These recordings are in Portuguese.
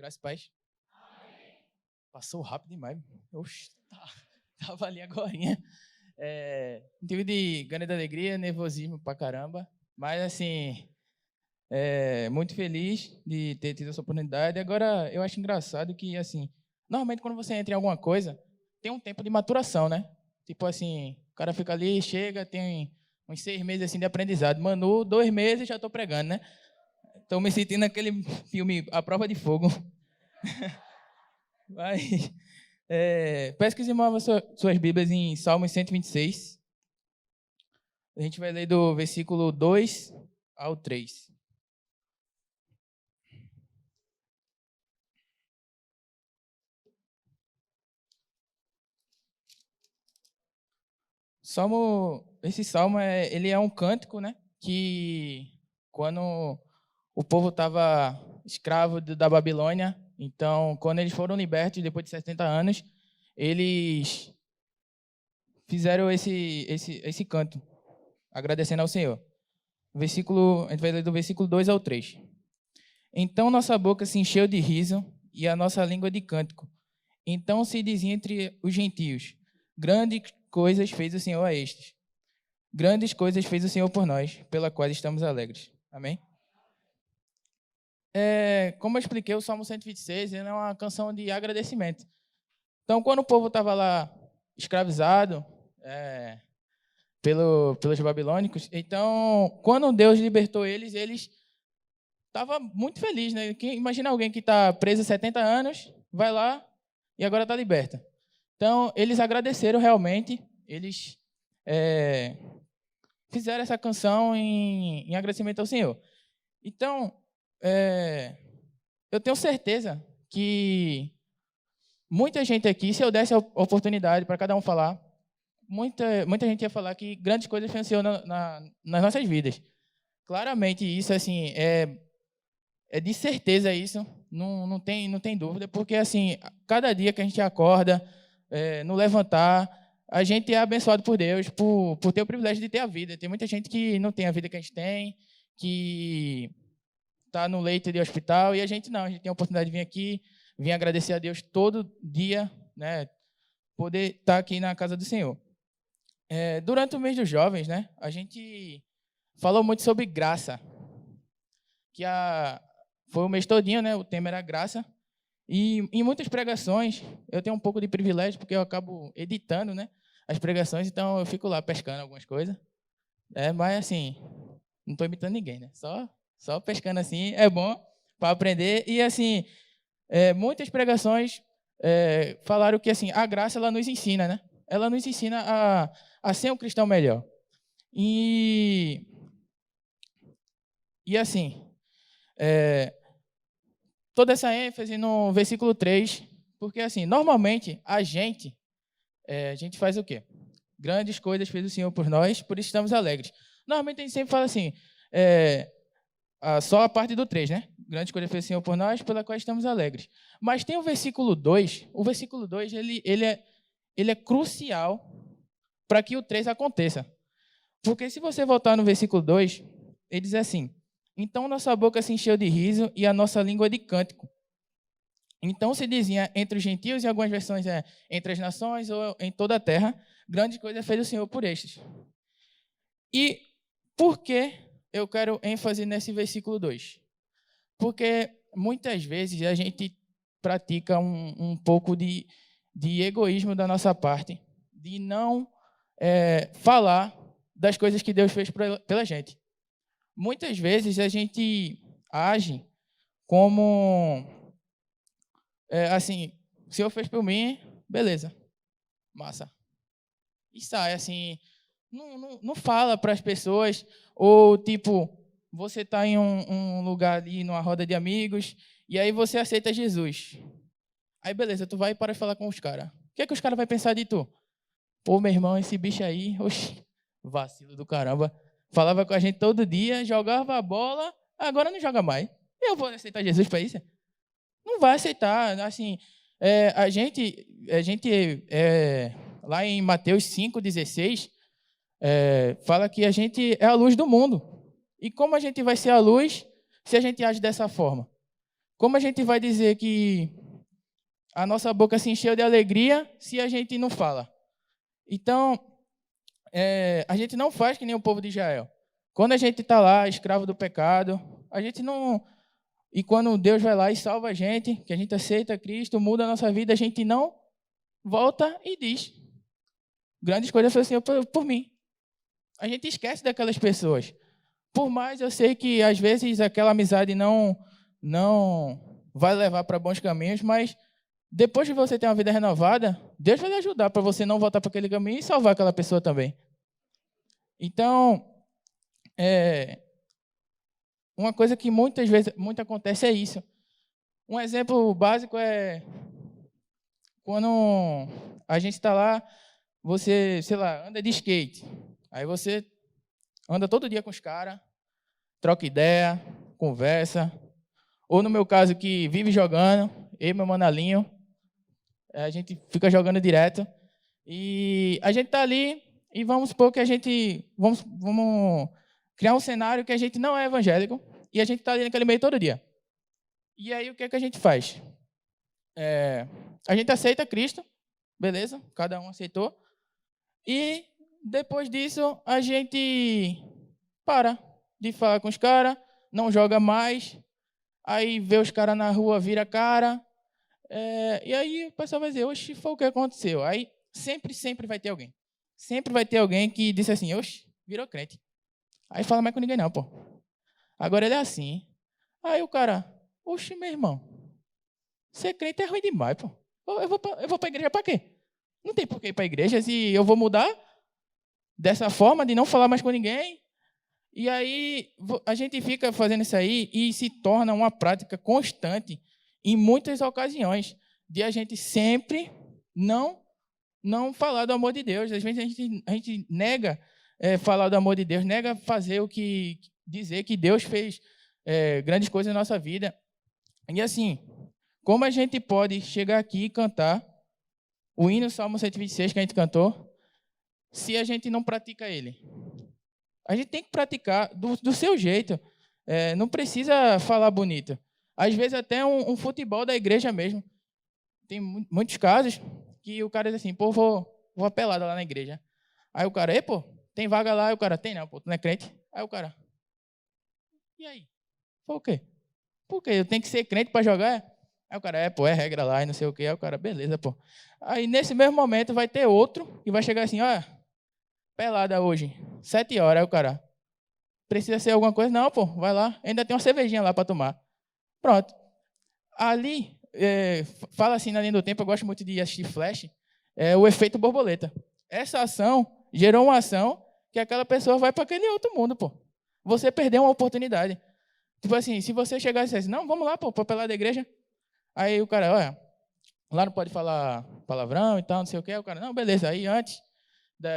Graças e paz. Passou rápido demais. Oxe, tava ali agorinha. Motivo de grande alegria, nervosismo pra caramba. Mas, assim, muito feliz de ter tido essa oportunidade. Agora, eu acho engraçado que, assim, normalmente quando você entra em alguma coisa, tem um tempo de maturação, né? Tipo assim, o cara fica ali, chega, tem uns 6 meses assim de aprendizado. Manu, 2 meses já tô pregando, né? Estou me sentindo naquele filme A Prova de Fogo. Mas, peço que os irmãos abram suas Bíblias em Salmos 126. A gente vai ler do versículo 2 ao 3. Esse salmo ele é um cântico, né? Que quando o povo estava escravo da Babilônia, então quando eles foram libertos depois de 70 anos, eles fizeram esse canto, agradecendo ao Senhor. A gente vai ler do versículo 2 ao 3. Então nossa boca se encheu de riso e a nossa língua de cântico. Então se dizia entre os gentios: grandes coisas fez o Senhor a estes. Grandes coisas fez o Senhor por nós, pela qual estamos alegres. Amém? Como eu expliquei, o Salmo 126 ele é uma canção de agradecimento. Então, quando o povo estava lá escravizado pelos babilônicos, então, quando Deus libertou eles estavam muito felizes, né? Imagina alguém que está preso há 70 anos, vai lá e agora está liberto. Então, eles agradeceram realmente, eles fizeram essa canção em agradecimento ao Senhor. Então, eu tenho certeza que muita gente aqui, se eu desse a oportunidade para cada um falar, muita gente ia falar que grandes coisas fez o Senhor nas nossas vidas. Claramente, isso assim é de certeza isso, não tem dúvida, porque assim, cada dia que a gente acorda, no levantar, a gente é abençoado por Deus, por ter o privilégio de ter a vida. Tem muita gente que não tem a vida que a gente tem, que está no leito de hospital, e a gente não, a gente tem a oportunidade de vir aqui, vir agradecer a Deus todo dia, né, poder estar aqui na casa do Senhor. Durante o mês dos jovens, né, a gente falou muito sobre graça, que foi o mês todinho, né, o tema era graça, e em muitas pregações, eu tenho um pouco de privilégio, porque eu acabo editando, né, as pregações, então eu fico lá pescando algumas coisas, mas assim, não estou imitando ninguém, né, só pescando assim, é bom para aprender. E assim, muitas pregações falaram que assim, a graça ela nos ensina, né? Ela nos ensina a ser um cristão melhor. E assim, toda essa ênfase no versículo 3, porque assim, normalmente a gente faz o quê? Grandes coisas fez o Senhor por nós, por isso estamos alegres. Normalmente a gente sempre fala assim, só a parte do 3, né? Grande coisa fez o Senhor por nós, pela qual estamos alegres. Mas tem o versículo 2. O versículo 2 ele é crucial para que o 3 aconteça. Porque se você voltar no versículo 2, ele diz assim: então nossa boca se encheu de riso e a nossa língua de cântico. Então se dizia entre os gentios, e algumas versões entre as nações ou em toda a terra, grande coisa fez o Senhor por estes. E por que eu quero ênfase nesse versículo 2? Porque muitas vezes a gente pratica um pouco de egoísmo da nossa parte, de não falar das coisas que Deus fez pela gente. Muitas vezes a gente age como, assim, o Senhor fez por mim, beleza, massa. E sai, assim, não fala para as pessoas, ou tipo, você está em um lugar ali, numa roda de amigos, e aí você aceita Jesus. Aí, beleza, tu vai e para de falar com os caras. O que é que os caras vão pensar de tu? Pô, meu irmão, esse bicho aí, oxi, vacilo do caramba. Falava com a gente todo dia, jogava a bola, agora não joga mais. Eu vou aceitar Jesus para isso? Não vai aceitar. Assim, a gente lá em Mateus 5,16, fala que a gente é a luz do mundo. E como a gente vai ser a luz se a gente age dessa forma? Como a gente vai dizer que a nossa boca se encheu de alegria se a gente não fala? Então, a gente não faz que nem o povo de Israel. Quando a gente está lá, escravo do pecado, a gente não... E quando Deus vai lá e salva a gente, que a gente aceita Cristo, muda a nossa vida, a gente não volta e diz: grandes coisas foi o Senhor por mim. A gente esquece daquelas pessoas. Por mais eu sei que, às vezes, aquela amizade não vai levar para bons caminhos, mas depois de você ter uma vida renovada, Deus vai lhe ajudar para você não voltar para aquele caminho e salvar aquela pessoa também. Então, uma coisa que muitas vezes muito acontece é isso. Um exemplo básico é quando a gente está lá, você, sei lá, anda de skate. Aí você anda todo dia com os caras, troca ideia, conversa. Ou no meu caso, que vive jogando, eu e meu manalinho, a gente fica jogando direto. E a gente está ali e vamos supor que a gente... Vamos criar um cenário que a gente não é evangélico e a gente está ali naquele meio todo dia. E aí o que é que a gente faz? A gente aceita Cristo, beleza? Cada um aceitou. E depois disso a gente para de falar com os caras, não joga mais. Aí vê os caras na rua, vira a cara. E aí o pessoal vai dizer: oxe, foi o que aconteceu? Aí sempre vai ter alguém. Sempre vai ter alguém que disse assim: oxe, virou crente. Aí fala mais com ninguém não, pô. Agora ele é assim. Aí o cara: oxe, meu irmão, ser crente é ruim demais, pô. Eu vou para a igreja para quê? Não tem por que ir para a igreja se eu vou mudar dessa forma, de não falar mais com ninguém. E aí a gente fica fazendo isso aí e se torna uma prática constante em muitas ocasiões de a gente sempre não falar do amor de Deus. Às vezes a gente nega falar do amor de Deus, nega fazer dizer que Deus fez grandes coisas na nossa vida. E assim, como a gente pode chegar aqui e cantar o hino Salmo 126 que a gente cantou, se a gente não pratica ele? A gente tem que praticar do seu jeito. Não precisa falar bonito. Às vezes até um futebol da igreja mesmo. Tem muitos casos que o cara diz assim: pô, vou apelada lá na igreja. Aí o cara: pô, tem vaga lá? Aí o cara: tem não, pô, tu não é crente? Aí o cara: e aí? Por quê? Por quê? Eu tenho que ser crente para jogar? Aí o cara: pô, é regra lá e não sei o quê. Aí o cara: beleza, pô. Aí nesse mesmo momento vai ter outro que vai chegar assim: olha, pelada hoje, 7 horas. Aí o cara: precisa ser alguma coisa? Não, pô, vai lá. Ainda tem uma cervejinha lá para tomar. Pronto. Ali, fala assim na linha do tempo, eu gosto muito de assistir Flash, o efeito borboleta. Essa ação gerou uma ação que aquela pessoa vai para aquele outro mundo, pô. Você perdeu uma oportunidade. Tipo assim, se você chegar e disser assim: não, vamos lá, pô, para pelar da igreja. Aí o cara: olha, lá não pode falar palavrão e tal, não sei o quê. Aí o cara: não, beleza. Aí antes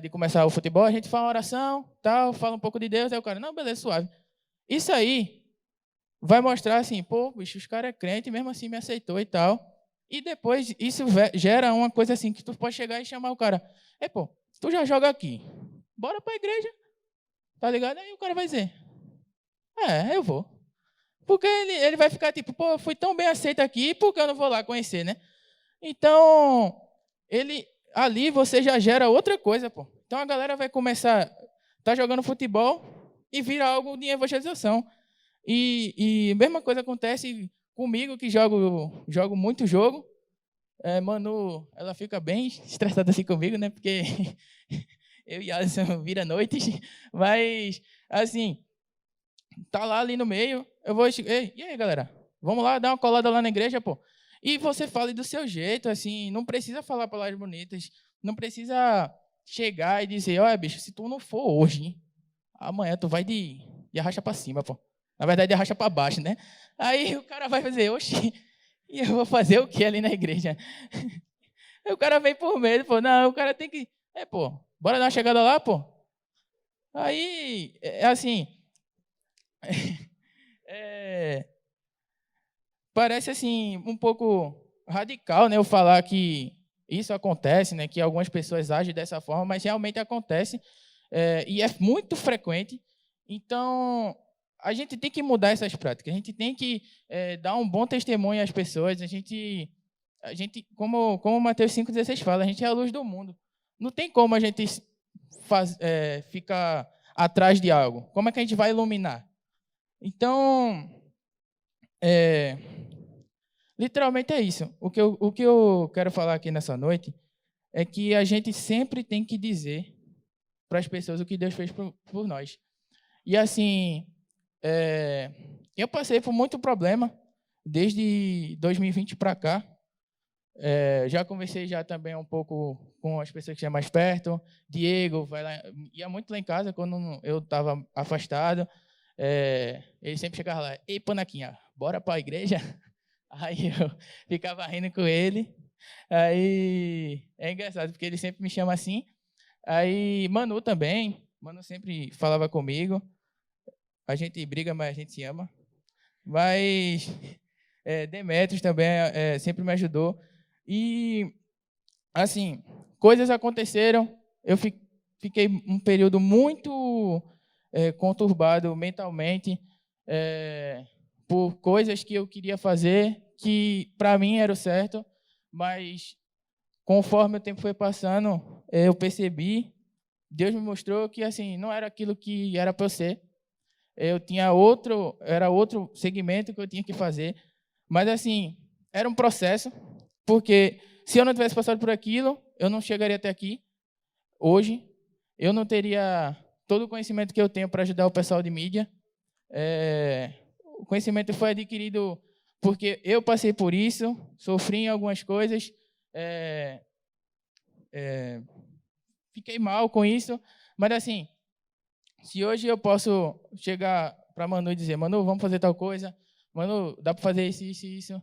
de começar o futebol, a gente faz uma oração, tal, fala um pouco de Deus. Aí o cara: não, beleza, suave. Isso aí vai mostrar assim: pô, bicho, os caras é crente, mesmo assim me aceitou e tal. E depois isso gera uma coisa assim, que tu pode chegar e chamar o cara: pô, tu já joga aqui, bora pra igreja, tá ligado? Aí o cara vai dizer: eu vou. Porque ele vai ficar tipo: pô, eu fui tão bem aceito aqui, por que eu não vou lá conhecer, né? Então, ali você já gera outra coisa, pô. Então a galera vai começar tá jogando futebol e vira algo de evangelização. E a mesma coisa acontece comigo, que jogo muito jogo. Manu, ela fica bem estressada assim comigo, né? Porque eu e Alisson vira noites. Mas, assim, tá lá ali no meio. Eu vou... Ei, e aí, galera? Vamos lá dar uma colada lá na igreja, pô. E você fale do seu jeito, assim. Não precisa falar palavras bonitas. Não precisa chegar e dizer: olha, bicho, se tu não for hoje, amanhã tu vai de arracha pra cima, pô. Na verdade, arracha para baixo, né? Aí o cara vai fazer: oxi, e eu vou fazer o que ali na igreja? Aí o cara vem por medo, pô. Não, o cara tem que... pô, bora dar uma chegada lá, pô. Aí, assim... parece, assim, um pouco radical, né? Eu falar que isso acontece, né? Que algumas pessoas agem dessa forma, mas realmente acontece. E é muito frequente. Então... a gente tem que mudar essas práticas. A gente tem que dar um bom testemunho às pessoas. A gente como Mateus 5,16 fala, a gente é a luz do mundo. Não tem como a gente ficar atrás de algo. Como é que a gente vai iluminar? Então, literalmente é isso. O que eu quero falar aqui nessa noite é que a gente sempre tem que dizer para as pessoas o que Deus fez por nós. E assim, eu passei por muito problema desde 2020 para cá. Já conversei já também um pouco com as pessoas que estão mais perto. Diego ia muito lá em casa quando eu estava afastado. Ele sempre chegava lá, ei, Panaquinha, bora para a igreja? Aí eu ficava rindo com ele. Aí é engraçado, porque ele sempre me chama assim. Aí Manu também, Manu sempre falava comigo. A gente briga, mas a gente se ama. Mas Demetrios também sempre me ajudou. E, assim, coisas aconteceram. Eu fiquei um período muito conturbado mentalmente por coisas que eu queria fazer, que para mim era o certo, mas conforme o tempo foi passando, eu percebi, Deus me mostrou que assim não era aquilo que era para eu ser. Eu tinha outro segmento que eu tinha que fazer, mas assim, era um processo, porque se eu não tivesse passado por aquilo, eu não chegaria até aqui hoje, eu não teria todo o conhecimento que eu tenho para ajudar o pessoal de mídia. O conhecimento foi adquirido porque eu passei por isso, sofri em algumas coisas, fiquei mal com isso, mas assim, se hoje eu posso chegar para Manu e dizer, Manu, vamos fazer tal coisa, Manu, dá para fazer isso, isso, isso,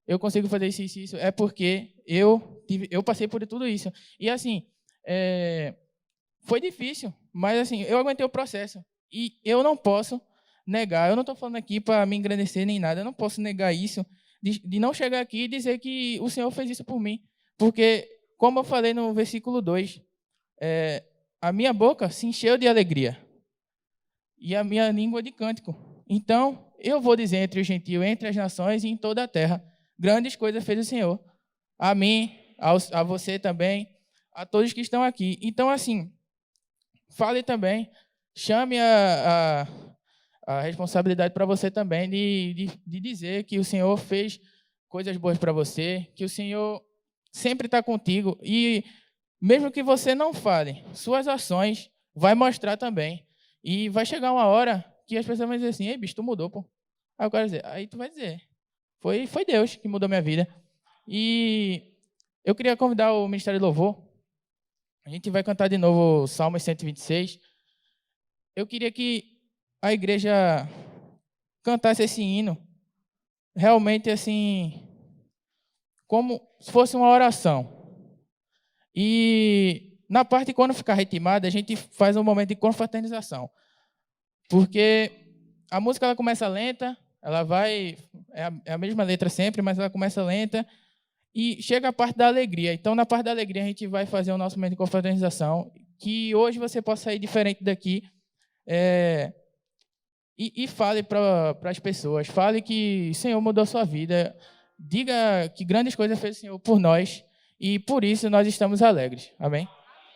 eu consigo fazer isso, isso, isso, é porque eu passei por tudo isso. E assim, foi difícil, mas assim, eu aguentei o processo. E eu não posso negar, eu não estou falando aqui para me engrandecer nem nada, eu não posso negar isso, de não chegar aqui e dizer que o Senhor fez isso por mim. Porque, como eu falei no versículo 2, a minha boca se encheu de alegria e a minha língua de cântico. Então, eu vou dizer entre os gentios, entre as nações e em toda a terra, grandes coisas fez o Senhor. A mim, a você também, a todos que estão aqui. Então, assim, fale também, chame a responsabilidade para você também de dizer que o Senhor fez coisas boas para você, que o Senhor sempre está contigo. E mesmo que você não fale, suas ações vai mostrar também. E vai chegar uma hora que as pessoas vão dizer assim, ei, bicho, tu mudou, pô. Aí tu vai dizer, foi Deus que mudou minha vida. E eu queria convidar o Ministério de Louvor. A gente vai cantar de novo o Salmo 126. Eu queria que a igreja cantasse esse hino, realmente assim, como se fosse uma oração. E na parte quando ficar ritmada, a gente faz um momento de confraternização. Porque a música ela começa lenta, ela vai, é a mesma letra sempre, mas ela começa lenta, e chega a parte da alegria. Então, na parte da alegria, a gente vai fazer o nosso momento de confraternização, que hoje você possa sair diferente daqui, e fale para as pessoas, fale que o Senhor mudou a sua vida, diga que grandes coisas fez o Senhor por nós, e por isso nós estamos alegres. Amém?